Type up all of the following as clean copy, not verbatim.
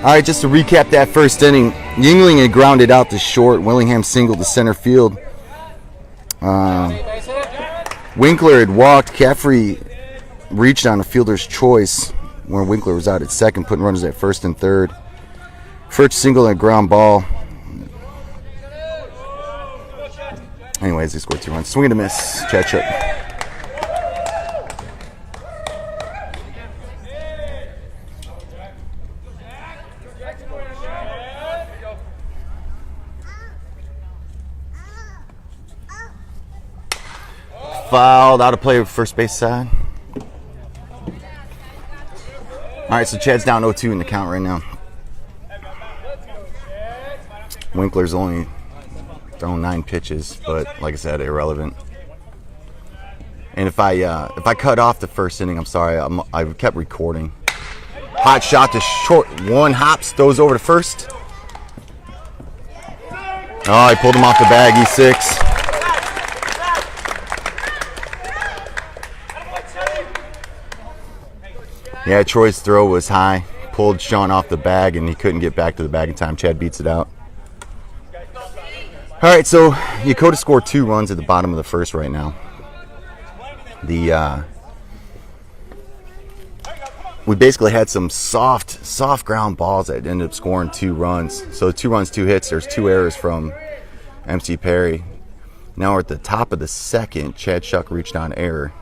All right, just to recap that first inning, Yingling had grounded out to short. Willingham singled to center field. Winkler had walked. Caffrey reached on a fielder's choice when Winkler was out at second, putting runners at first and third. First single and a ground ball. Anyways, they scored 2 runs. Swing and a miss. Chad Shook. Fouled, out of play with first base side. All right, so Chad's down 0-2 in the count right now. Winkler's only thrown 9 pitches, but like I said, irrelevant. And if I cut off the first inning, I'm sorry, I kept recording. Hot shot to short, one hops, throws over to first. Oh, he pulled him off the bag, E6. Yeah, Troy's throw was high, pulled Sean off the bag, and he couldn't get back to the bag in time. Chad beats it out. All right, so Yokota scored 2 runs at the bottom of the first right now. We basically had some soft ground balls that ended up scoring 2 runs. So 2 runs, 2 hits. There's 2 errors from MC Perry. Now we're at the top of the second. Chad Shuck reached on error.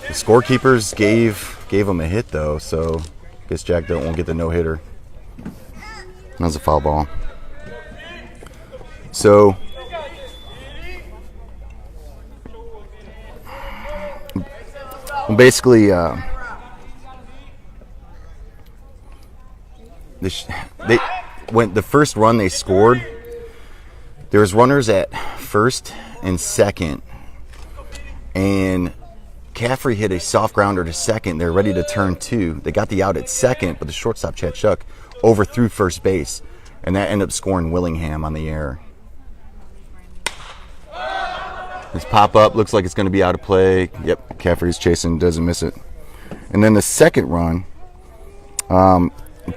The scorekeepers gave him a hit though, so I guess Jack won't get the no-hitter. That was a foul ball. So basically, when the first run they scored, there was runners at first and second, and Caffrey hit a soft grounder to second. They're ready to turn 2. They got the out at second, but the shortstop, Chad Shuck, overthrew first base, and that ended up scoring Willingham on the error. This pop-up looks like it's going to be out of play. Yep, Caffrey's chasing, doesn't miss it. And then the second run,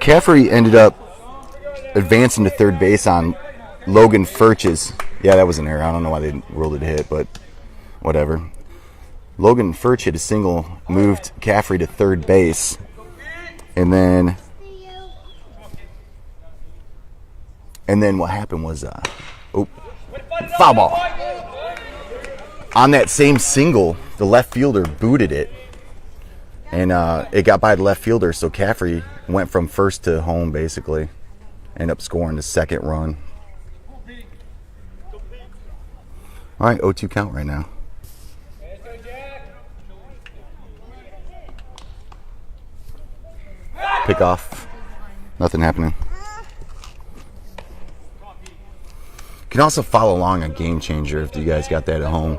Caffrey ended up advancing to third base on Logan Furch's. Yeah, that was an error. I don't know why they ruled it a hit, but whatever. Logan Furch hit a single, moved Caffrey to third base, and then what happened was, foul ball. On that same single, the left fielder booted it, and it got by the left fielder, so Caffrey went from first to home, basically. Ended up scoring the second run. All right, 0-2 count right now. Pick off. Nothing happening. You can also follow along on Game Changer if you guys got that at home.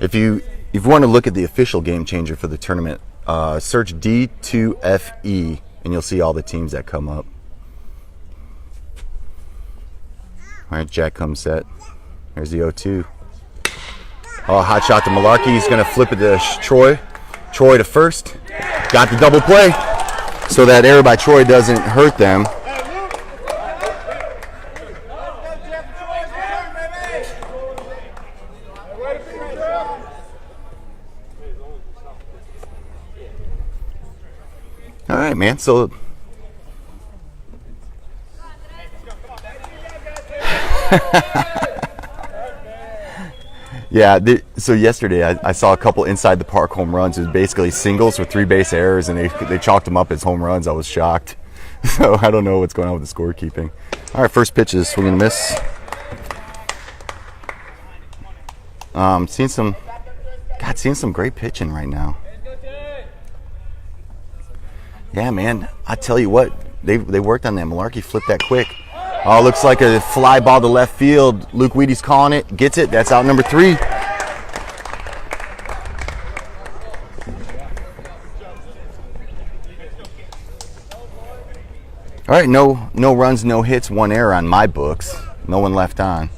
If you want to look at the official Game Changer for the tournament, search D2FE and you'll see all the teams that come up. All right, Jack comes set. Here's the 0-2. Oh, hot shot to Malarkey. He's going to flip it to Troy. Troy to first. Got the double play. So that error by Troy doesn't hurt them. All right, man. So yeah, so yesterday I saw a couple inside the park home runs. It was basically singles with 3 base errors, and they chalked them up as home runs. I was shocked. So I don't know what's going on with the scorekeeping. All right, first pitch is swing and a miss. Seeing some great pitching right now. Yeah, man. I tell you what, they worked on that. Malarkey flipped that quick. Oh, looks like a fly ball to left field. Luke Weedy's calling it. Gets it. That's out number 3. All right, no runs, no hits, 1 error on my books. No one left on.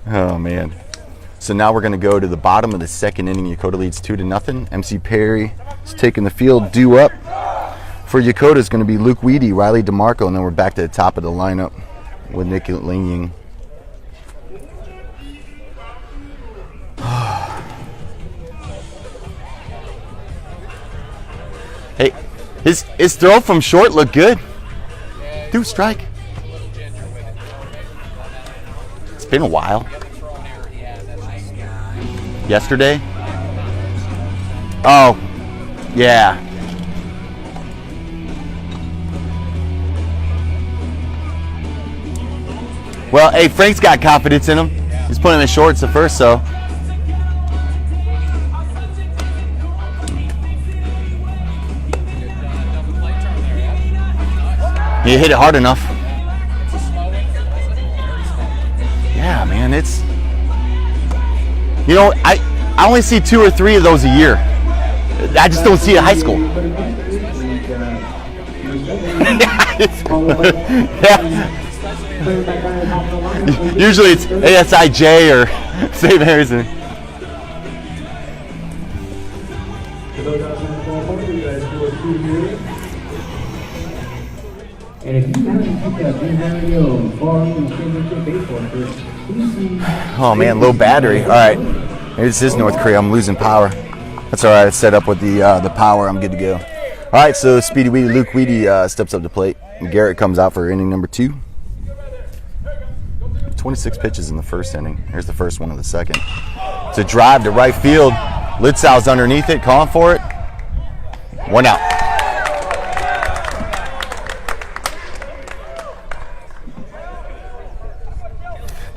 Oh, man. So now we're going to go to the bottom of the second inning. Yokota leads 2-0. MC Perry is taking the field. Due up for Yokota is going to be Luke Weedy, Riley DeMarco, and then we're back to the top of the lineup with Nick Lingying. Hey, his throw from short looked good. Dude, strike. It's been a while. Yesterday? Oh, yeah. Well, hey, Frank's got confidence in him. He's putting him in shorts at first, so. You hit it hard enough. Yeah, man, it's. You know, I only see 2 or 3 of those a year. I just don't see it in high school. Yeah. Usually it's ASIJ or St. Mary's. And if you haven't picked up your volume championship baseball first, please see. Oh man, low battery. All right, this is North Korea. I'm losing power. That's all right. It's set up with the power. I'm good to go. All right, so Speedy Weedy, Luke Weedy steps up to plate. And Garrett comes out for inning number 2. 26 pitches in the first inning. Here's the first one of the second. It's a drive to right field. Litzau's underneath it, calling for it. 1 out.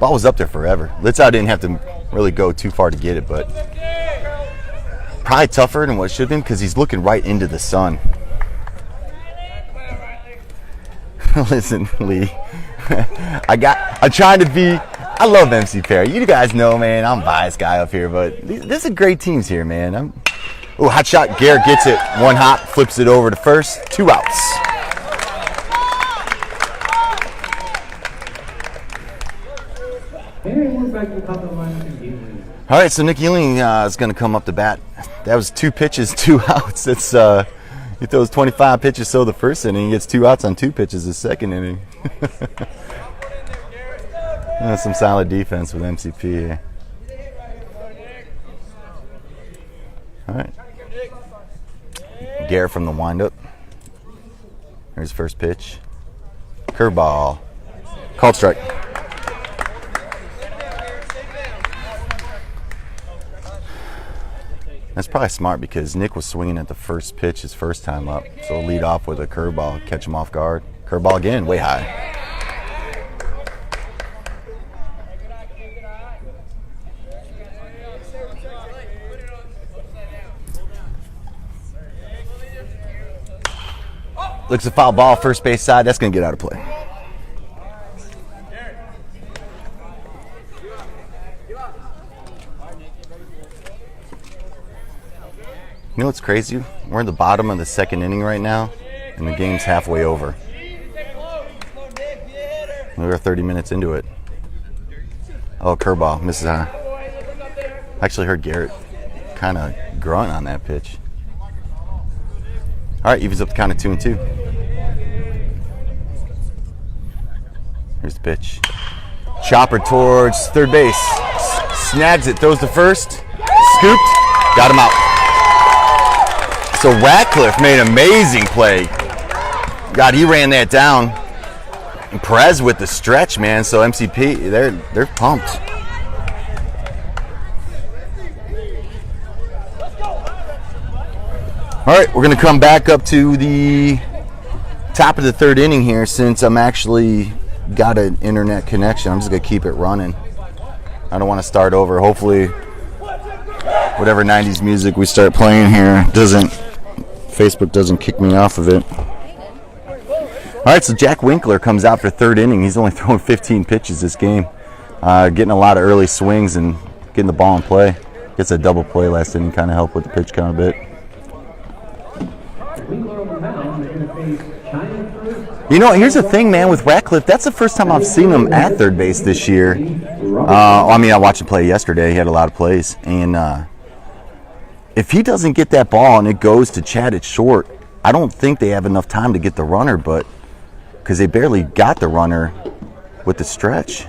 Ball was up there forever. Litzau didn't have to really go too far to get it, but probably tougher than what it should have been because he's looking right into the sun. Listen, Lee. I'm trying to be. I love MCP. You guys know, man, I'm a biased guy up here, but there's some great teams here, man. Oh, hot shot. Garrett gets it. 1 hop, flips it over to first. 2 outs. All right, so Nick Ewing is going to come up to bat. That was 2 pitches, 2 outs. That's he throws 25 pitches so the first inning. He gets 2 outs on 2 pitches the second inning. Some solid defense with MCP here. All right. Garrett from the windup. Here's the first pitch. Curveball. Called strike. That's probably smart because Nick was swinging at the first pitch his first time up. So lead off with a curveball, catch him off guard. Curveball again, way high. Looks a foul ball, first base side. That's going to get out of play. You know what's crazy? We're in the bottom of the second inning right now, and the game's halfway over. We're 30 minutes into it. Oh, curveball, misses high. I actually heard Garrett kind of grunt on that pitch. All right, evens up the count of 2-2. Here's the pitch. Chopper towards third base. Snags it, throws to first. Scooped, got him out. So Ratcliffe made an amazing play. God, he ran that down. And Perez with the stretch, man. So MCP, they're pumped. All right, we're going to come back up to the top of the third inning here since I'm actually got an internet connection. I'm just going to keep it running. I don't want to start over. Hopefully, whatever 90s music we start playing here Facebook doesn't kick me off of it. All right, so Jack Winkler comes out for third inning. He's only throwing 15 pitches this game. Getting a lot of early swings and getting the ball in play. Gets a double play last inning, kind of helped with the pitch count a bit. You know, here's the thing, man, with Ratcliffe. That's the first time I've seen him at third base this year. I watched him play yesterday. He had a lot of plays. And if he doesn't get that ball and it goes to Chad at short, I don't think they have enough time to get the runner, but because they barely got the runner with the stretch.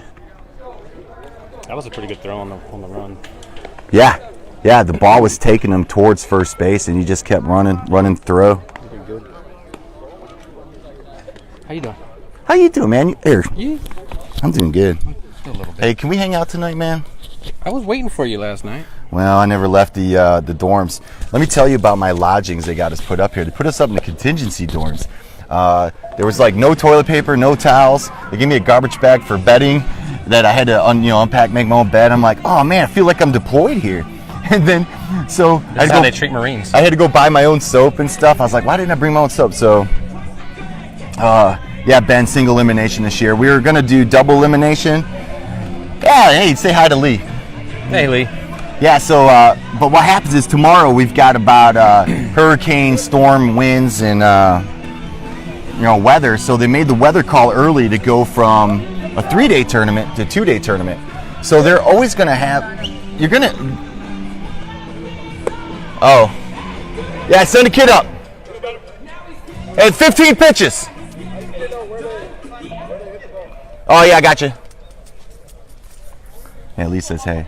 That was a pretty good throw on the run. Yeah. Yeah, the ball was taking him towards first base, and he just kept running through. Good. How you doing? How you doing, man? Here. You? I'm doing good. A little bit. Hey, can we hang out tonight, man? I was waiting for you last night. Well, I never left the dorms. Let me tell you about my lodgings they got us put up here. They put us up in the contingency dorms. There was like no toilet paper, no towels. They gave me a garbage bag for bedding that I had to unpack, make my own bed. I'm like, oh man, I feel like I'm deployed here. And then, so That's how they treat Marines. I had to go buy my own soap and stuff. I was like, why didn't I bring my own soap? So, yeah, Ben, single elimination this year. We were gonna do double elimination. Yeah, hey, say hi to Lee. Hey, Lee. Yeah, so, but what happens is tomorrow we've got about hurricane, storm, winds, and weather. So they made the weather call early to go from a 3-day tournament to a 2-day tournament. So they're always going to have. You're going to. Oh, yeah, send a kid up. And 15 pitches. Oh yeah, I got you. Yeah, Lee says hey.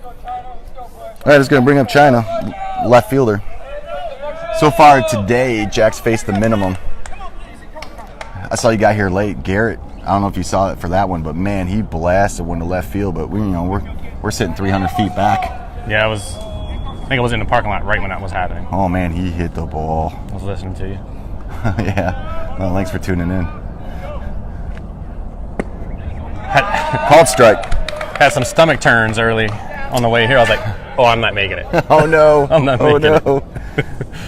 All right, it's going to bring up China, left fielder. So far today, Jack's faced the minimum. I saw you got here late, Garrett. I don't know if you saw it for that one, but man, he blasted one to left field. But we're sitting 300 feet back. Yeah, I think I was in the parking lot right when that was happening. Oh man, he hit the ball. I was listening to you. Yeah. Well, thanks for tuning in. Called strike. Had some stomach turns early on the way here. I was like, oh, I'm not making it. Oh no. I'm not making it.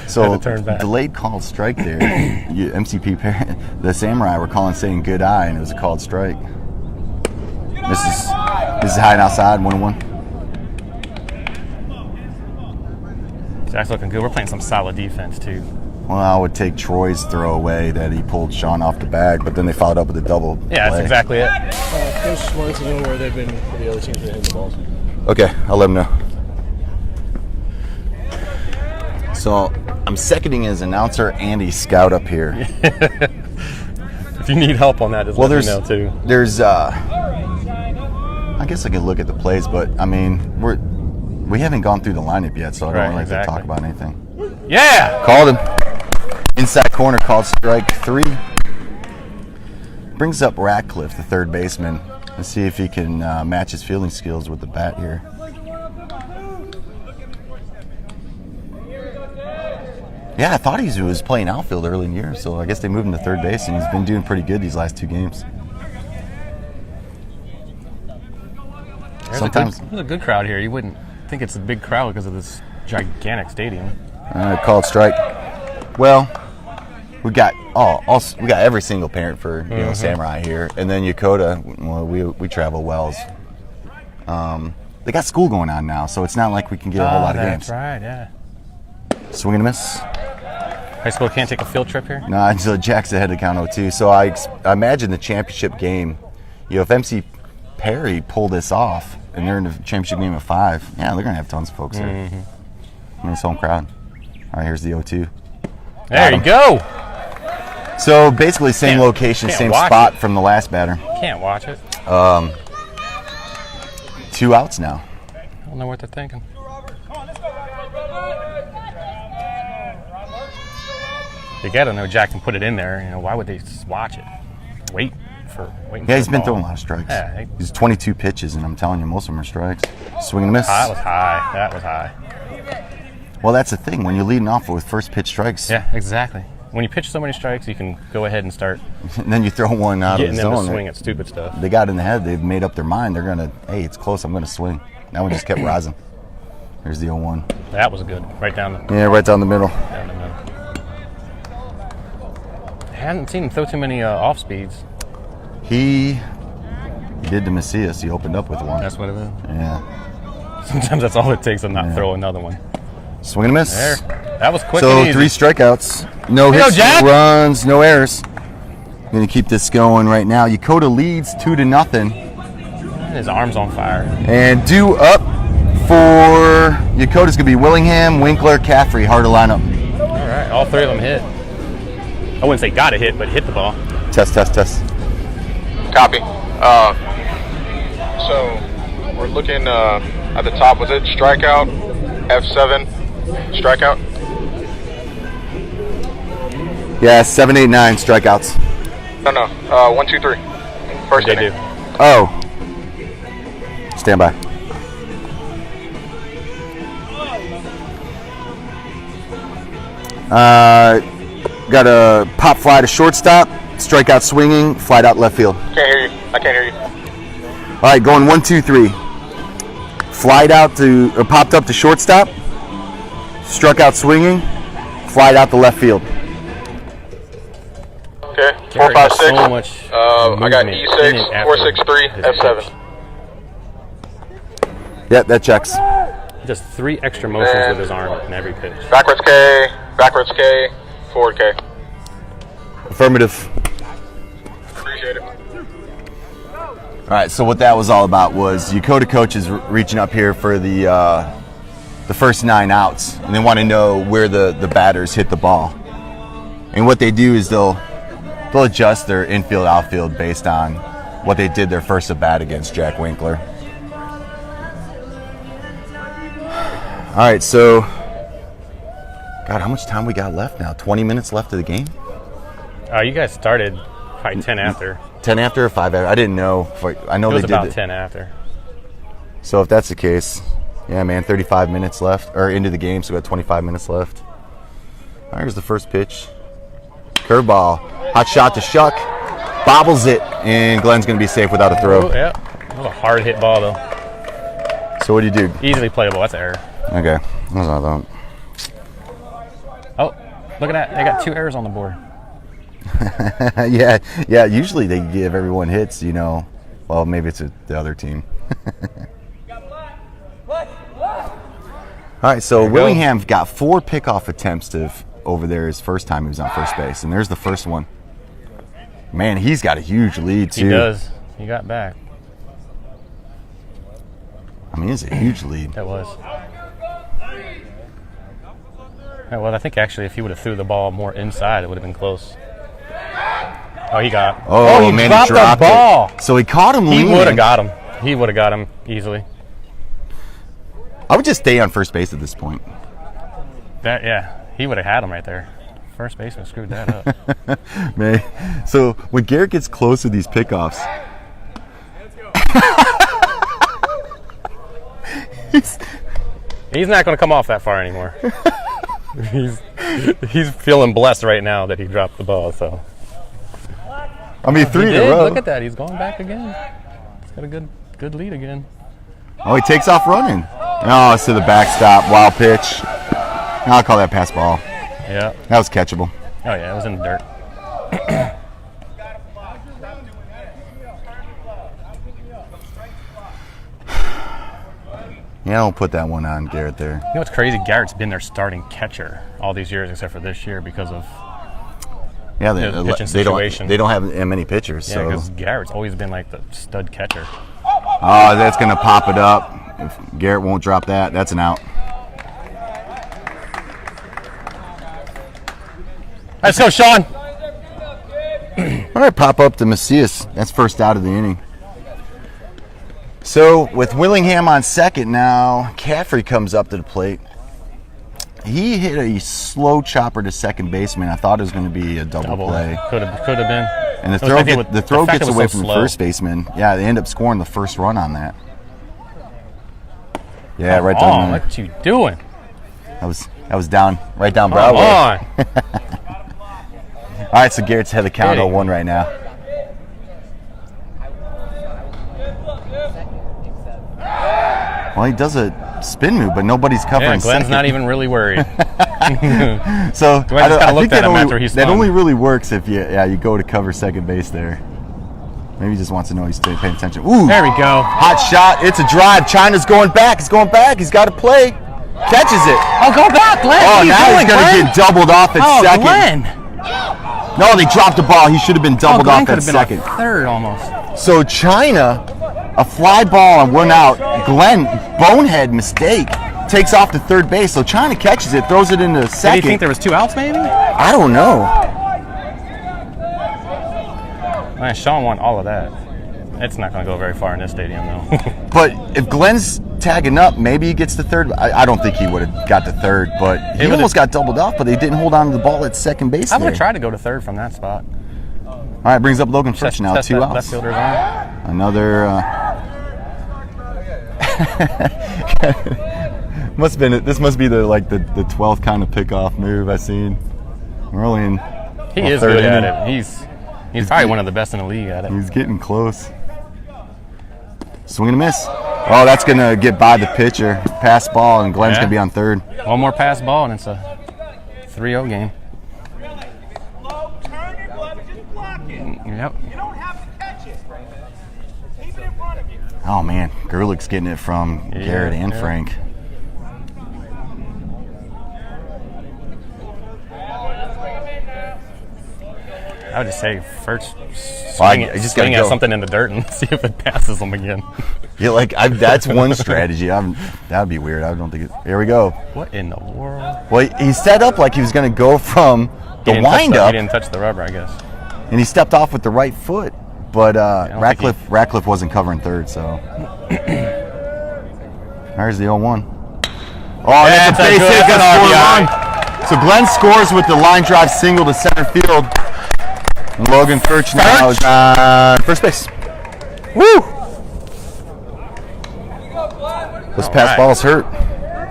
So turn back. delayed called strike there. MCP parent, the Samurai were calling saying good eye, and it was a called strike. This is hiding outside 1-1. Jack's looking good. We're playing some solid defense too. Well, I would take Troy's throw away that he pulled Sean off the bag, but then they followed up with a double. Yeah, play. that's exactly it. Coach wants to know where they've been for the other teams that hit the balls. Okay, I'll let him know. So I'm seconding as announcer and a scout up here. If you need help on that, just let me know too. There's I guess I could look at the plays, but I mean we haven't gone through the lineup yet, so I don't really like to talk about anything. Yeah! Called him. Inside corner, called strike 3. Brings up Ratcliffe, the third baseman. Let's see if he can match his fielding skills with the bat here. Yeah, I thought he was playing outfield early in the year, so I guess they moved him to third base, and he's been doing pretty good these last 2 games. There's a good crowd here. You wouldn't think it's a big crowd because of this gigantic stadium. Called strike. Well, we got every single parent for Samurai here, and then Yokota. Well, we travel wells. They got school going on now, so it's not like we can get a whole lot of games. That's right. Yeah. Swing and a miss. High school can't take a field trip here. No, until Jack's ahead of count 0-2. So I imagine the championship game. If MC Perry pull this off and they're in the championship game of 5, yeah, they're gonna have tons of folks here. Nice home crowd. All right, here's the 0-2. There you go. So basically, same location, same spot from the last batter. Can't watch it. 2 outs now. I don't know what they're thinking. You gotta know Jack can put it in there. Why would they just watch it? Waiting for he's the been ball. throwing a lot of strikes. Yeah, He's 22 pitches, and I'm telling you, most of them are strikes. Swing and a miss. That was high. That was high. Well, that's the thing. When you're leading off with first pitch strikes, Yeah, exactly. When you pitch so many strikes, you can go ahead and start and then you throw one out of getting the them to zone. swing at stupid stuff. They got in the head. They've made up their mind. They're gonna, hey, it's close. I'm gonna swing. That one just kept rising. There's the 0-1. That was good. Right down the Right down the middle. middle. I hadn't seen him throw too many off speeds. He did to Macias. He opened up with one. That's what it is. Yeah. Sometimes that's all it takes to not throw another one. Swing and a miss. There. That was quick So and easy. 3 strikeouts. No Hey, hits, Jack. no runs, no errors. Gonna keep this going right now. Yokota leads 2-0. His arm's on fire. And due up for Yokota's going to be Willingham, Winkler, Caffrey. Hard to line up. All right, all three of them hit. I wouldn't say got a hit, but hit the ball. Test. Copy. So we're looking at the top. Was it strikeout? F7 strikeout? Yeah, 7, 8, 9 strikeouts. No. 1, 2, 3. First They inning. do. Oh. Stand by. Got a pop fly to shortstop, strikeout swinging, flied out left field. Can't hear you. I can't hear you. All right, going 1, 2, 3. Flied out to, or popped up to shortstop, struck out swinging, flied out to left field. Okay. 4, Garrett 5, has 6. so much I got movement in E6, it 4, after 6, 3, his F7. pitch. Yep, that checks. Just 3 extra motions with his arm in every pitch. Backwards K, forward K. Affirmative. Appreciate it. All right, so what that was all about was Yokota coaches reaching up here for the first 9 outs, and they want to know where the batters hit the ball. And what they do is they'll adjust their infield outfield based on what they did their first at bat against Jack Winkler. All right, so God, how much time we got left now? 20 minutes left of the game? You guys started probably 10 after. 10 after or 5 after? I didn't know. I know It was they did about it. 10 after. So if that's the case, yeah, man, 35 minutes left, or into the game, so we got 25 minutes left. All right, here's the first pitch. Curveball, hot shot to Shuck, bobbles it, and Glenn's going to be safe without a throw. Oh, yeah. That was a hard hit ball, though. So what do you do? Easily playable. That's an error. Okay, that's what I thought. Oh, look at that. They got 2 errors on the board. yeah, usually they give everyone hits, you know. Well, maybe it's the other team. All right, so There you Willingham got 4 pickoff attempts over there his first time he was on first base, and there's the first one. Man, he's got a huge lead, too. He does. He got back. I mean, it's a huge lead. That was. Yeah, well, I think actually if he would have threw the ball more inside, it would have been close. Oh, he got. Oh, he man, dropped he dropped the ball. it. So he caught him He leaning. would have got him. He would have got him easily. I would just stay on first base at this point. Yeah, he would have had him right there. First baseman screwed that up. Man, so when Garrett gets close with these pickoffs, He's not going to come off that far anymore. he's feeling blessed right now that he dropped the ball. So I mean, 3 he in a did. row. Look at that. He's going back again. He's got a good lead again. Oh, he takes off running. Oh, it's to the backstop. Wild pitch. I'll call that pass ball. Yeah. That was catchable. Oh yeah, it was in the dirt. Yeah, I'll put that one on Garrett there. You know what's crazy? Garrett's been their starting catcher all these years, except for this year because of Yeah, the pitching they situation. don't have many pitchers. yeah. Because So Garrett's always been like the stud catcher. oh, that's gonna pop it up. If Garrett won't drop that, that's an out. Let's go, Sean. All right, pop up to Macias. That's first out of the inning. So with Willingham on second now, Caffrey comes up to the plate. He hit a slow chopper to second baseman. I thought it was going to be a double play. Could have been. And I was thinking with the throw fact gets it was away so from the slow. first baseman. Yeah, they end up scoring the first run on that. Yeah, right Oh, down there. what you doing? That was down, right down Come Broadway. on. All right, so Garrett's ahead of the count Hey. 0-1 right now. Well, he does a spin move, but nobody's covering Yeah, Glenn's second. not even really worried. So Glenn just I kinda think looked at him after he that spun. only really works if you go to cover second base there. Maybe he just wants to know he's paying attention. Ooh, There we go. hot shot. It's a drive. China's going back. He's going back. He's got to play. Catches it. Oh, go back, Glenn. Oh, What are you now doing, he's going to Glenn? get doubled off at second. Glenn. No, they dropped the ball. He should have been doubled Glenn off could at have been second. a third almost. So China, a fly ball and 1 out, Glenn, bonehead mistake, takes off to third base. So China catches it, throws it into Did second. you think there was 2 outs, maybe? I don't know. Man, Sean won all of that. It's not going to go very far in this stadium, though. But if Glenn's tagging up, maybe he gets to third. I don't think he would have got to third, but he almost got doubled off, but they didn't hold on to the ball at second base. I would there. have tried to go to third from that spot. All right, brings up Logan Fritsch now, Test 2 that outs. left fielder's arm. Another. This must be the 12th kind of pickoff move I've seen. We're only in. He is third good at inning. it. He's probably one of the best in the league at it. He's getting close. Swing and a miss. Oh, that's going to get by the pitcher. Pass ball, and Glenn's going to be on third. One more pass ball, and it's a 3-0 game. Yep. Oh, man. Gerlich's getting it from Garrett and Frank. I would just say first I just swing gotta at go. something in the dirt and see if it passes them again. Yeah, that's one strategy. That would be weird. I don't think it. Here we go. What in the world? Well, he set up like he was going to go from the windup, He didn't touch the rubber, I guess. and he stepped off with the right foot. But don't think Ratcliffe wasn't covering third, so. There's the 0-1. Oh, that's a base hit. That's Got an scored RBI. run. So Glenn scores with the line drive single to center field. And Logan Fritsch now is on first base. Woo! Those pass balls hurt.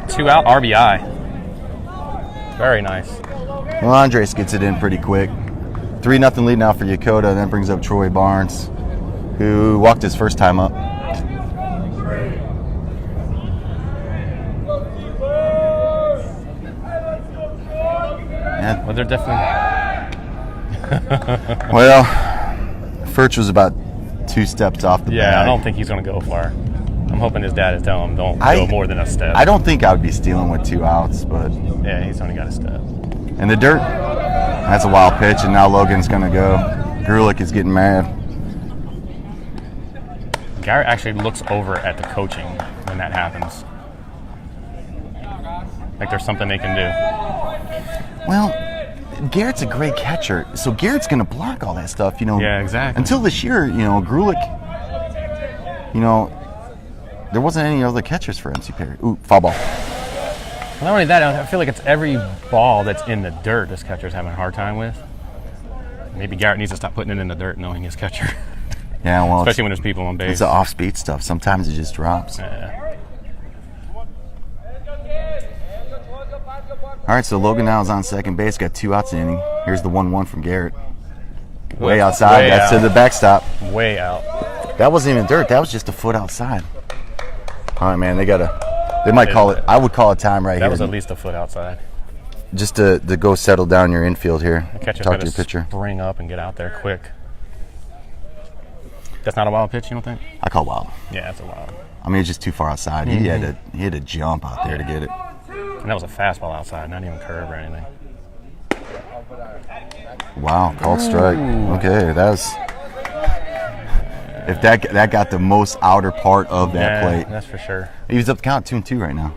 2 out RBI. Very nice. Well, Andres gets it in pretty quick. 3-0 lead now for Yokota. That brings up Troy Barnes, who walked his first time up. Well, they're definitely. Well, Fritsch was about 2 steps off the Yeah, bag. I don't think he's going to go far. I'm hoping his dad is telling him don't go more than a step. I don't think I would be stealing with 2 outs, but Yeah, he's only got a step. in the dirt, that's a wild pitch, and now Logan's going to go. Gerlich is getting mad. Garrett actually looks over at the coaching when that happens. Like there's something they can do. Well, Garrett's a great catcher, so Garrett's going to block all that stuff, Yeah, exactly. Until this year, Grulich, there wasn't any other catchers for MCP. Ooh, foul ball. Not only that, I feel like it's every ball that's in the dirt this catcher's having a hard time with. Maybe Garrett needs to stop putting it in the dirt knowing his catcher. Yeah, well, Especially when there's people on base. it's the off-speed stuff. Sometimes it just drops. Yeah. All right, so Logan now is on second base. Got 2 outs in the inning. Here's the 1-1 from Garrett. Way outside. Way That's out. to the backstop. Way out. That wasn't even dirt. That was just a foot outside. All right, man. They might call it. I would call it time right That here. was at least a foot outside. Just to go settle down your infield here. The catcher's Talk got to your to pitcher. spring up and get out there quick. That's not a wild pitch, you don't think? I call wild. Yeah, that's a wild. I mean, it's just too far outside. He had to jump out there to get it. And that was a fastball outside, not even curve or anything. Wow, called strike. Okay, that's if that got the most outer part of that plate. That's for sure. He was up the count 2-2 right now.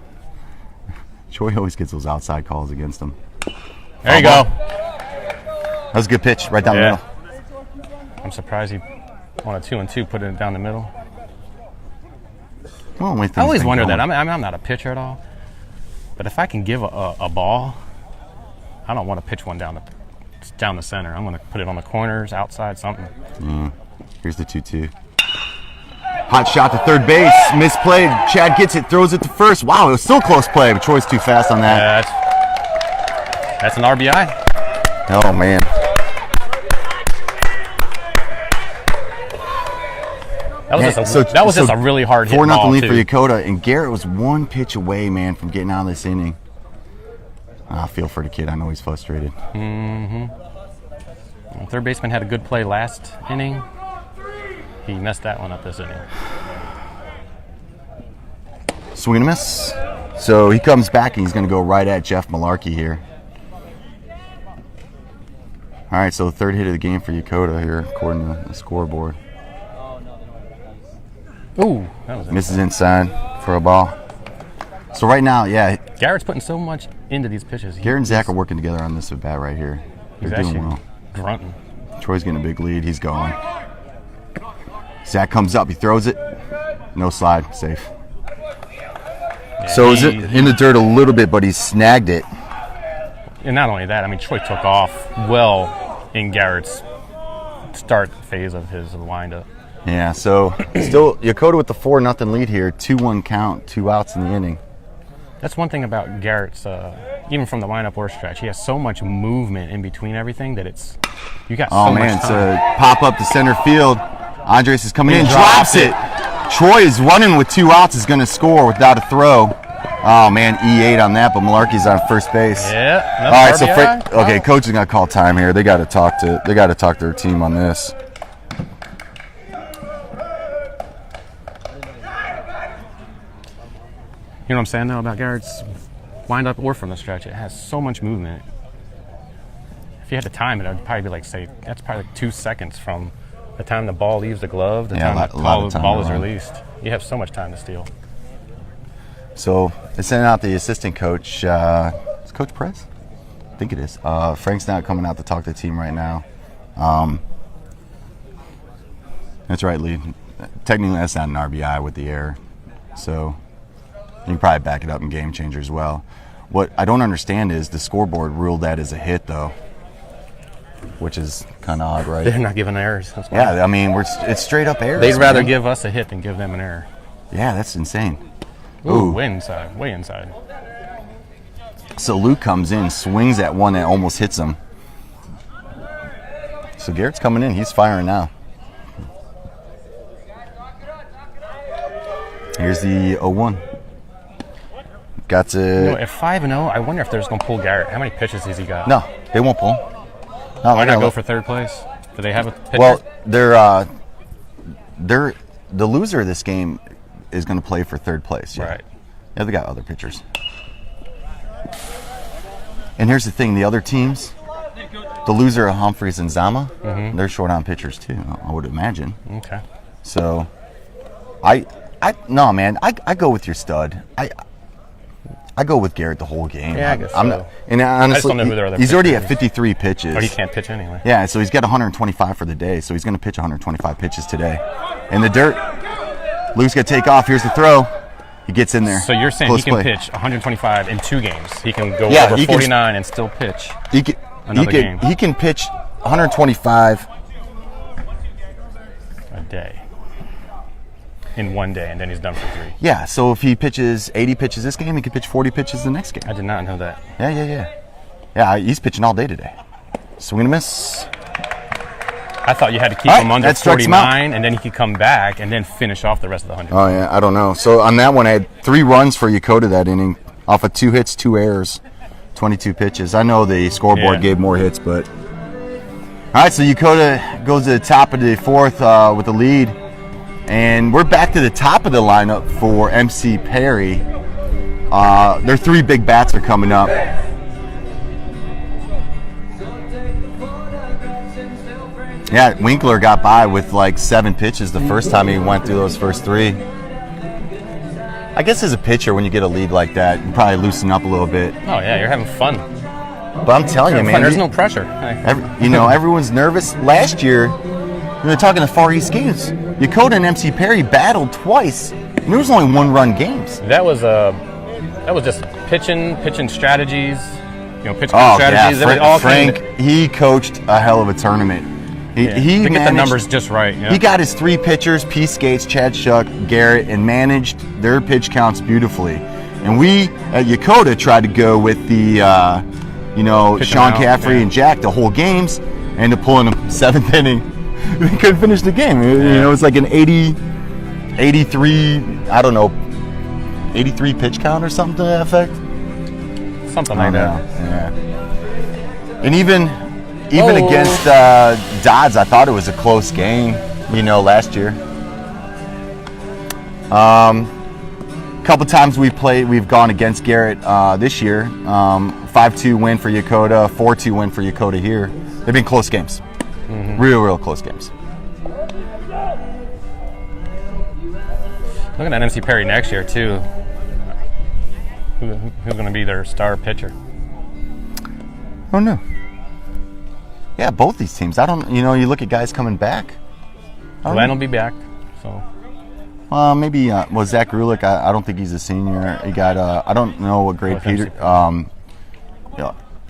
Troy always gets those outside calls against him. There you go. That was a good pitch right down the middle. I'm surprised he on a 2-2 put it down the middle. Well, when I things always been wonder going. that. I'm not a pitcher at all. But if I can give a ball, I don't want to pitch one down the center. I'm going to put it on the corners, outside, something. Here's the 2-2. Hot shot to third base. Misplayed. Chad gets it, throws it to first. Wow, it was still close play, but Troy's too fast on that. That's an RBI. Oh, man. That was just a really hard hit 4-0 ball, lead too. for Yokota, and Garrett was 1 pitch away, man, from getting out of this inning. I feel for the kid. I know he's frustrated. Third baseman had a good play last inning. He messed that one up this inning. Swing and a miss. So he comes back, and he's going to go right at Jeff Malarkey here. All right, so the third hit of the game for Yokota here, according to the scoreboard. Ooh, that was Misses inside for a ball. So right now, yeah, Garrett's putting so much into these pitches. Garrett and Zach are working together on this at bat right here. He's They're doing actually well. grunting. Troy's getting a big lead. He's going. Zach comes up. He throws it. No slide. Safe. Yeah, So is it in the dirt a little bit, but he snagged it. And not only that, I mean, Troy took off well in Garrett's start phase of his windup. Yeah, so still Yokota with the 4-0 lead here. 2-1 count, 2 outs in the inning. That's one thing about Garrett's, even from the windup or stretch, he has so much movement in between everything that you got so much It's time. a pop up to center field. Andres is coming in, drops drops it. Troy is running with 2 outs, is going to score without a throw. Oh man, E8 on that, but Malarkey's on first base. Yeah. All right, so RBI? okay, coach is going to call time here. They got to talk to their team on this. You know what I'm saying though about Garrett's windup or from the stretch? It has so much movement. If you had to time it, it would probably be that's probably like 2 seconds from the time the ball leaves the glove, the Yeah, time a lot of the time ball to is run. released. You have so much time to steal. So they sent out the assistant coach. Is Coach Perez? I think it is. Frank's not coming out to talk to the team right now. That's right, Lee. Technically, that's not an RBI with the error. So you can probably back it up in Game Changer as well. What I don't understand is the scoreboard ruled that as a hit, though, which is kind of odd, right? They're not giving errors. That's why. Yeah, I mean, it's straight up errors. They'd rather man. give us a hit than give them an error. Yeah, that's insane. Ooh, way inside, way inside. So Luke comes in, swings at one that almost hits him. So Garrett's coming in. He's firing now. Here's the 0-1. Got to... You know, at 5-0, I wonder if they're just going to pull Garrett. How many pitches has he got? No, they won't pull. No, Why they're not gonna go let- for third place? Do they have a pitcher? Well, they're the loser of this game is going to play for third place. Yeah. Right. Yeah, they got other pitchers. And here's the thing: the other teams, the loser of Humphreys and Zama, they're short on pitchers too. I would imagine. Okay. So, I go with your stud. I go with Garrett the whole game. Yeah, I guess I'm so. not, and honestly, don't know who their other he's already at pitcher 53 pitches. But he can't pitch anyway. Yeah, so he's got 125 for the day, so he's going to pitch 125 pitches today. In the dirt, Luke's going to take off. Here's the throw. He gets in there. So you're saying Close he can play. pitch 125 in 2 games. He can go Yeah, over he can- 49 and still pitch He another game can pitch 125. a day in 1 day, and then he's done for 3. Yeah, so if he pitches 80 pitches this game, he could pitch 40 pitches the next I game. did not know that. Yeah, he's pitching all day today. Swing and a miss. I thought you had to keep All right, him under that strikes him out. 49, and then he could come back and then finish off the rest of the 100. Oh, yeah, I don't know. So on that one, I had 3 runs for Yokota that inning off of 2 hits, 2 errors, 22 pitches. I know the scoreboard Yeah. gave more hits, but... All right, so Yokota goes to the top of the 4th with the lead. And we're back to the top of the lineup for MC Perry. Their 3 big bats are coming up. Yeah, Winkler got by with like 7 pitches the first time he went through those first 3. I guess as a pitcher, when you get a lead like that, you probably loosen up a little bit. Oh, yeah, you're having fun. But I'm telling you, man, There's no pressure. everyone's nervous. Last year, we were talking the Far East games. Yokota and MC Perry battled twice, and there was only 1-run games. That was just pitching strategies. Pitching Oh strategies. yeah, It all came Frank, he coached a hell of a tournament. He to get the managed- numbers just right. Yeah. He got his 3 pitchers, P. Skates, Chad Shuck, Garrett, and managed their pitch counts beautifully. And we at Yokota tried to go with the, Pitch 'em Sean out, Caffrey yeah. and Jack the whole games, and to pulling them 7th inning. They couldn't finish the game. It was like an 83, I don't know, 83 pitch count or something to that effect. Something like that. Yeah. And even Oh. against Dodds, I thought it was a close game, last year. Couple times we've gone against Garrett this year. 5-2 win for Yokota, 4-2 win for Yokota here. They've been close games. Real close games. Looking at MC Perry next year too. Who's going to be their star pitcher? Oh no. Yeah, both these teams. I don't. You look at guys coming back. Glenn will be back. So. Maybe. Zach Grulich. I don't think he's a senior. He got. I don't know what grade Peter.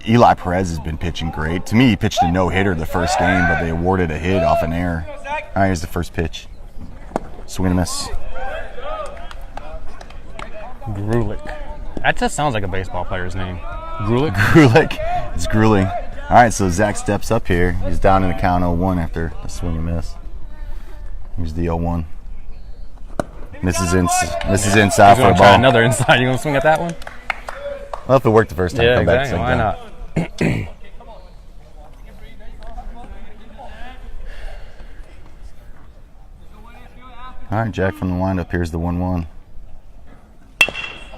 Eli Perez has been pitching great. To me, he pitched a no-hitter the first game, but they awarded a hit off an error. All right, here's the first pitch. Swing and a miss. Grulich. That just sounds like a baseball player's name. Grulich? Grulich. It's grueling. All right, so Zach steps up here. He's down in the count 0-1 after a swing and miss. Here's the 0-1. This is inside for a ball. Try another inside. You gonna swing at that one? Well, if it worked the first time, come back. Why not? All right, Jack from the windup. Here's the 1-1.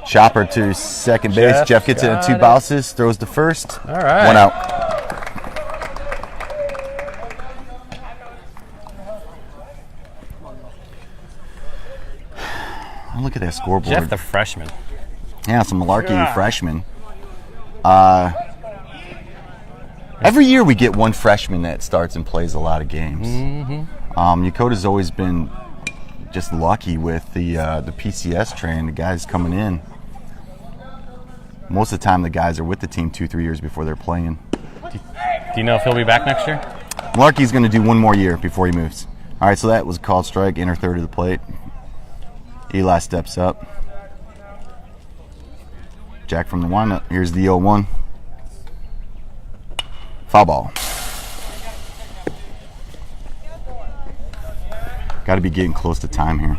Chopper to second base. Jeff gets it in 2 bounces, throws to first. All right. 1 out. Oh, look at that scoreboard. Jeff the freshman. Yeah, some malarkey freshman. Every year we get one freshman that starts and plays a lot of games. Yokota's always been just lucky with the PCS train, the guys coming in. Most of the time the guys are with the team 2-3 years before they're playing. Do you know if he'll be back next year? Malarkey's going to do one more year before he moves. All right, so that was a called strike, inner third of the plate. Eli steps up. Jack from the windup. Here's the 0-1. Foul ball. Got to be getting close to time here.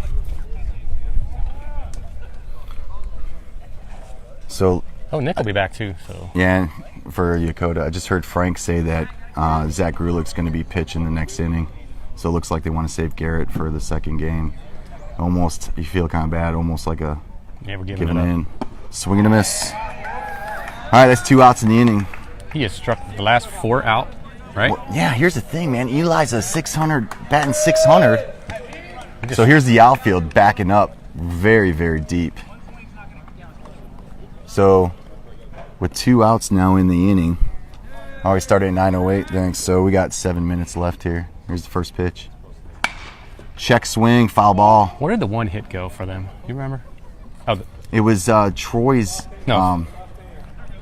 So. Oh, Nick will be back too. So. Yeah, for Yokota. I just heard Frank say that Zach Grulich's going to be pitching the next inning. So it looks like they want to save Garrett for the second game. Almost, you feel kind of bad. Almost like a we're giving in. Swing and a miss. All right, that's 2 outs in the inning. He has struck the last 4 out, right? Well, yeah, here's the thing, man. Eli's a 600, batting 600. So here's the outfield backing up very, very deep. So with 2 outs now in the inning, we started at 9:08. Thanks. So we got 7 minutes left here. Here's the first pitch. Check swing, foul ball. Where did the one hit go for them? You remember? It was Troy's. No.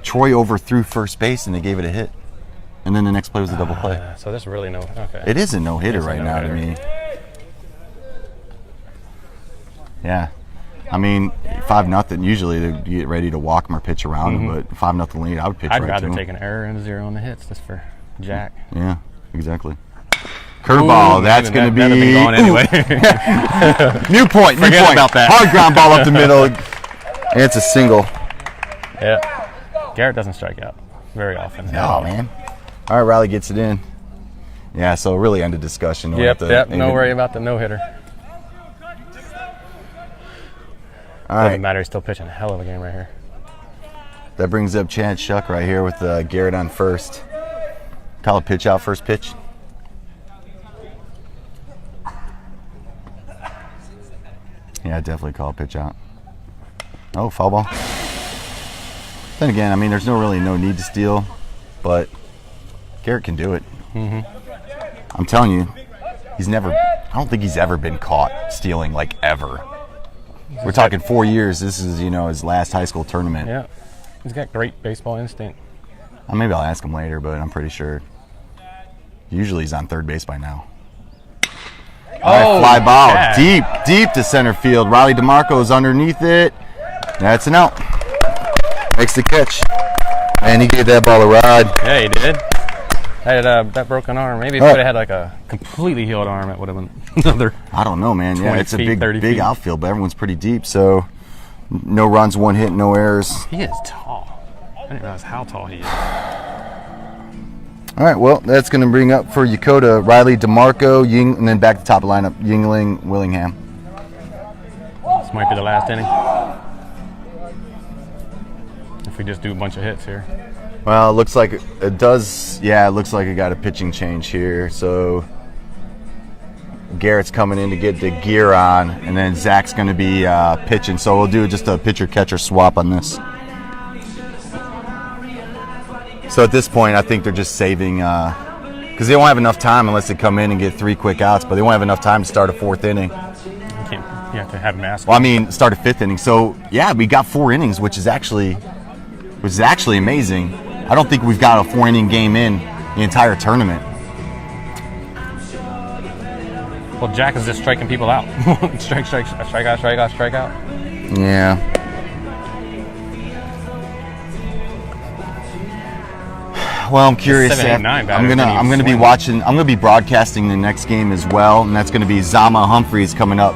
Troy overthrew first base and they gave it a hit. And then the next play was a double play. So there's really no. Okay. It is a no-hitter right now to me. Yeah. I mean, 5-0. Usually they get ready to walk them or pitch around them, but 5-0 lead, I would pitch right to them. I'd rather take an error and a 0 on the hits just for Jack. Yeah, exactly. Curveball, that's going to be. That'd be gone anyway. New point. Forget about that. Hard ground ball up the middle. And it's a single. Yeah. Garrett doesn't strike out very often. Oh, man. All right, Riley gets it in. Yeah, so really end of discussion. Yep. No worry about the no-hitter. All right. Doesn't matter. He's still pitching a hell of a game right here. That brings up Chad Shuck right here with Garrett on first. Call a pitch out, first pitch. Yeah, I'd definitely call a pitch out. Oh, foul ball. Then again, I mean, there's no need to steal, but Garrett can do it. I'm telling you, I don't think he's ever been caught stealing, like, ever. We're talking 4 years. This is, his last high school tournament. Yeah. He's got great baseball instinct. Maybe I'll ask him later, but I'm pretty sure. Usually he's on third base by now. All right, fly ball. Yeah. Deep to center field. Riley DeMarco's underneath it. That's an out. Makes the catch. And he gave that ball a ride. Yeah, he did. Had that broken arm. Maybe if he would have had like a completely healed arm, it would have been another. I don't know, man. Yeah, it's a big feet. outfield, but everyone's pretty deep. So no runs, 1 hit, no errors. He is tall. I didn't realize how tall he is. All right, well, that's going to bring up for Yokota, Riley DeMarco, and then back to the top of the lineup, Yingling, Willingham. This might be the last inning. If we just do a bunch of hits here. Well, it looks like it does. Yeah, it looks like it got a pitching change here. So Garrett's coming in to get the gear on, and then Zach's going to be pitching. So we'll do just a pitcher-catcher swap on this. So at this point, I think they're just saving, because they won't have enough time unless they come in and get 3 quick outs, but they won't have enough time to start a 4th inning. You have to have a mask. Well, I mean, start a 5th inning. So yeah, we got 4 innings, which is actually amazing. I don't think we've got a 4-inning game in the entire tournament. Well, Jack is just striking people out. strike out. Yeah. Well, I'm curious. 7, 8, 9 I'm gonna be watching. I'm gonna be broadcasting the next game as well, and that's gonna be Zama Humphreys coming up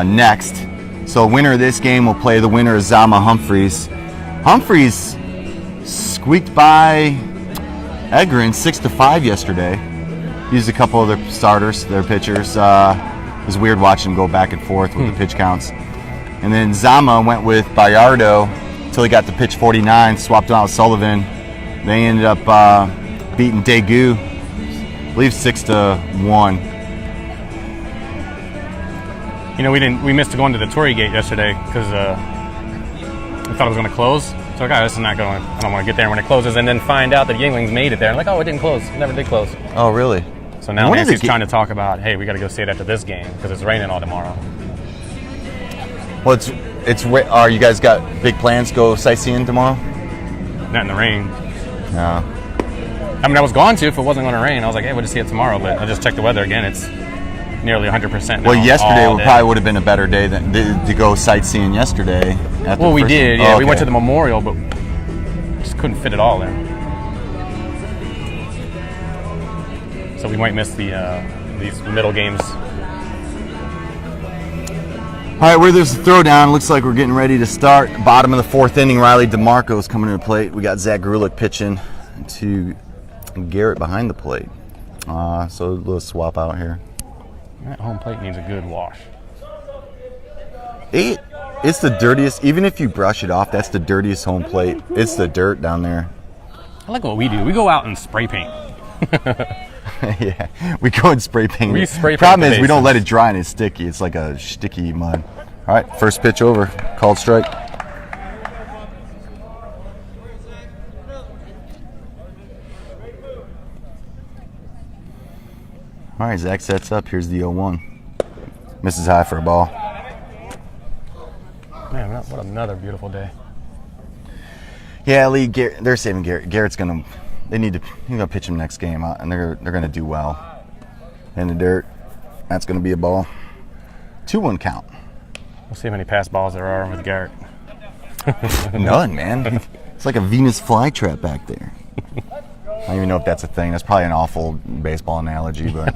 next. So, winner of this game will play the winner of Zama Humphreys. Humphreys squeaked by Egrin 6-5 yesterday. Used a couple of their starters, their pitchers. It was weird watching them go back and forth with the pitch counts. And then Zama went with Bayardo until he got to pitch 49, swapped him out with Sullivan. They ended up beating Daegu, I believe 6-1. You know, we missed going to the Torii Gate yesterday because we thought it was going to close. So like, this is not going. I don't want to get there when it closes, and then find out that Yingling's made it there. I'm like, oh, it didn't close. It never did close. Oh, really? So now Nancy's trying to talk about, hey, we got to go see it after this game because it's raining all tomorrow. Well, are you guys got big plans to go sightseeing tomorrow? Not in the rain. No. I mean, I was going to if it wasn't going to rain. I was like, hey, we'll just see it tomorrow. But I just checked the weather again. It's nearly 100% now. Well, yesterday probably would have been a better day than to go sightseeing yesterday. Well, we did. Yeah, we went to the memorial, but just couldn't fit it all in. So we might miss these middle games. All right, where there's a throwdown, looks like we're getting ready to start. Bottom of the 4th inning, Riley DeMarco's coming to the plate. We got Zach Grulich pitching to Garrett behind the plate. So a little swap out here. That home plate needs a good wash. It's the dirtiest, even if you brush it off, that's the dirtiest home plate. It's the dirt down there. I like what we do. We go out and spray paint. Yeah, we go and spray paint. We spray paint. Problem is, we don't let it dry and it's sticky. It's like a sticky mud. All right, first pitch over. Called strike. All right, Zach sets up. Here's the 0-1. Misses high for a ball. Man, what another beautiful day. Yeah, Lee. They're saving Garrett. Garrett's gonna. He's gonna pitch him next game, and they're gonna do well. In the dirt, that's gonna be a ball. 2-1 count. We'll see how many pass balls there are with Garrett. None, man. It's like a Venus flytrap back there. I don't even know if that's a thing. That's probably an awful baseball analogy, but.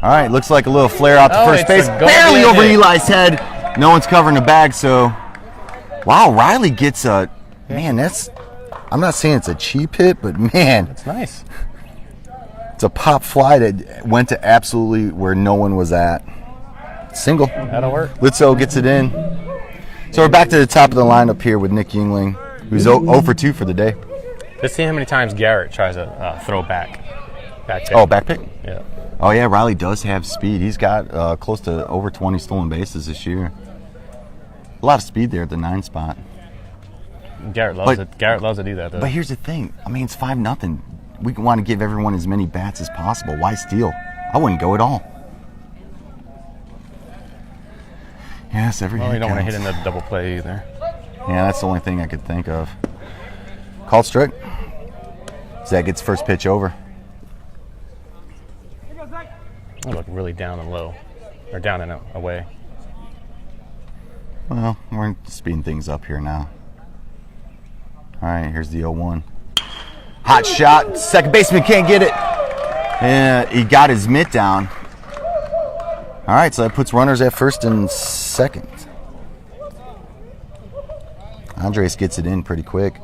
All right, looks like a little flare out to first base, barely over Eli's head. No one's covering the bag, so. Wow, Riley gets a. Man, that's. I'm not saying it's a cheap hit, but man. It's nice. It's a pop fly that went to absolutely where no one was at. Single. That'll work. Litzo gets it in. So we're back to the top of the lineup here with Nick Yingling, who's 0 for 2 for the day. Let's see how many times Garrett tries a throw back. Back pick. Oh, back pick? Yeah. Oh, yeah, Riley does have speed. He's got close to over 20 stolen bases this year. A lot of speed there at the 9 spot. Garrett loves it. Garrett loves to do that, though. But here's the thing. I mean, it's 5-0. We want to give everyone as many bats as possible. Why steal? I wouldn't go at all. Yes, every Well, hit you don't want to counts. hit in the double play either. Yeah, that's the only thing I could think of. Called strike. Zach gets first pitch over. I look really down and low. Or down and away. Well, we're speeding things up here now. All right, here's the 0-1. Hot shot. Second baseman can't get it. Yeah, he got his mitt down. All right, so that puts runners at first and second. Andres gets it in pretty quick.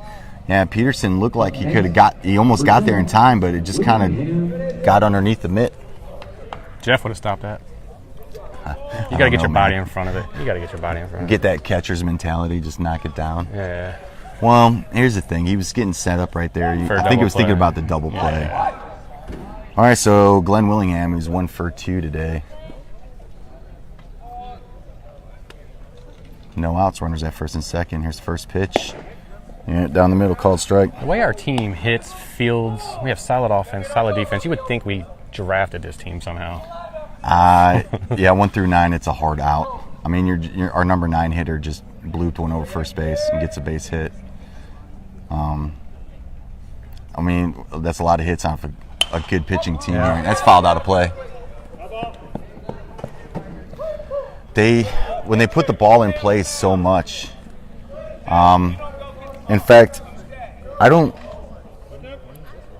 Yeah, Peterson looked like he almost got there in time, but it just kind of got underneath the mitt. Jeff would have stopped that. You got to get your body in front of it. You got to get your body in front of it. Get that catcher's mentality, just knock it down. Yeah. Well, here's the thing. He was getting set up right there. I think he was thinking about the double play. All right, so Glenn Willingham, who's 1 for 2 today. No outs, runners at first and second. Here's the first pitch. Yeah, down the middle, called strike. The way our team hits, fields, we have solid offense, solid defense. You would think we drafted this team somehow. Yeah, 1 through 9, it's a hard out. I mean, our number 9 hitter just blooped one over first base and gets a base hit. I mean, that's a lot of hits on a good pitching team. Yeah. Here. That's fouled out of play. When they put the ball in play so much, in fact, I don't,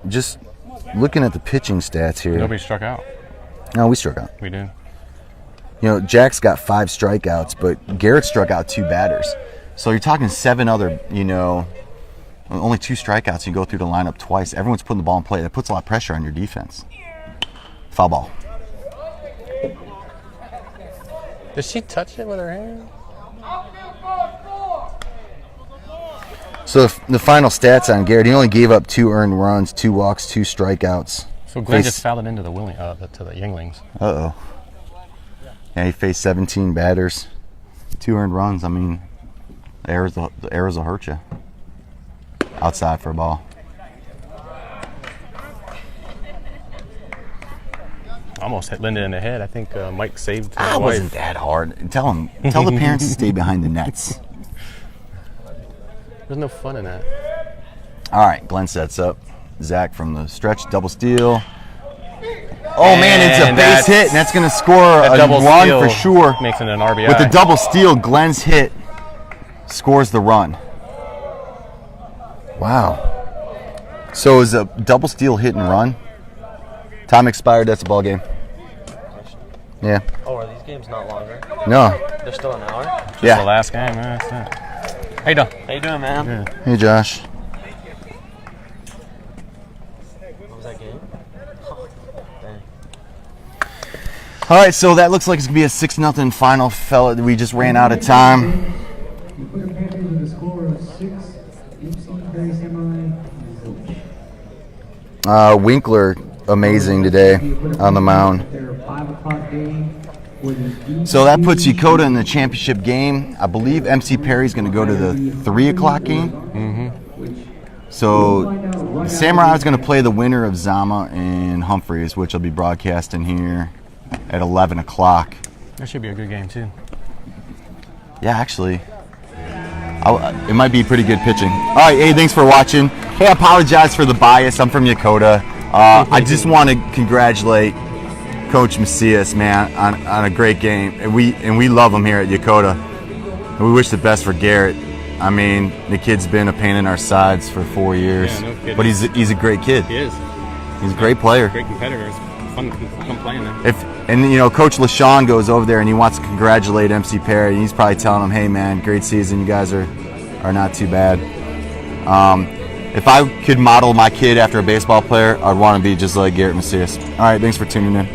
just looking at the pitching stats here. Nobody struck out. No, we struck out. We did. You know, Jack's got 5 strikeouts, but Garrett struck out 2 batters. So you're talking 7 other, only 2 strikeouts. You go through the lineup twice. Everyone's putting the ball in play. That puts a lot of pressure on your defense. Foul ball. Did she touch it with her hand? So the final stats on Garrett, he only gave up 2 earned runs, 2 walks, 2 strikeouts. So Glenn just fouled it into the to the Yinglings. Uh-oh. Yeah, he faced 17 batters, 2 earned runs. I mean, the errors will hurt you. Outside for a ball. Almost hit Linda in the head. I think Mike saved Ah, his it wife. wasn't that hard. Tell the parents to stay behind the nets. There's no fun in that. All right, Glenn sets up. Zach from the stretch, double steal. Oh, man, it's a And base hit, and that's going to score a double run steal for sure. Makes it an RBI. With the double steal, Glenn's hit scores the run. Wow. So is a double steal hit and run? Time expired, that's a ball game. Yeah. Oh, are these games not longer? No. They're still an hour? The Yeah. last game. That's it. How you doing? How you doing, man? Good. Hey, Josh. What was that game? Dang. All right, so that looks like it's going to be a 6-0 final, fella. We just ran out of time. The Clear Panthers with a score of 6, MC Perry Samurai, zilch. Winkler, amazing today on the mound. Their 5 o'clock game. So that puts Yokota in the championship game. I believe MC Perry's going to go to the 3 o'clock game. Mm-hmm. So Samurai is going to play the winner of Zama and Humphreys, which will be broadcasting here at 11 o'clock. That should be a good game too. Yeah, actually, it might be pretty good pitching. All right, hey, thanks for watching. Hey, I apologize for the bias. I'm from Yokota. I just want to congratulate Coach Macias, man, on a great game, and we love him here at Yokota. And we wish the best for Garrett. I mean, the kid's been a pain in our sides for 4 years, Yeah, no kidding. but he's a great kid. He is. He's a great player. Great competitor. It's fun to come playing there. Coach LaShawn goes over there and he wants to congratulate MC Perry. He's probably telling him, "Hey, man, great season. You guys are not too bad." If I could model my kid after a baseball player, I'd want to be just like Garrett Macias. All right, thanks for tuning in.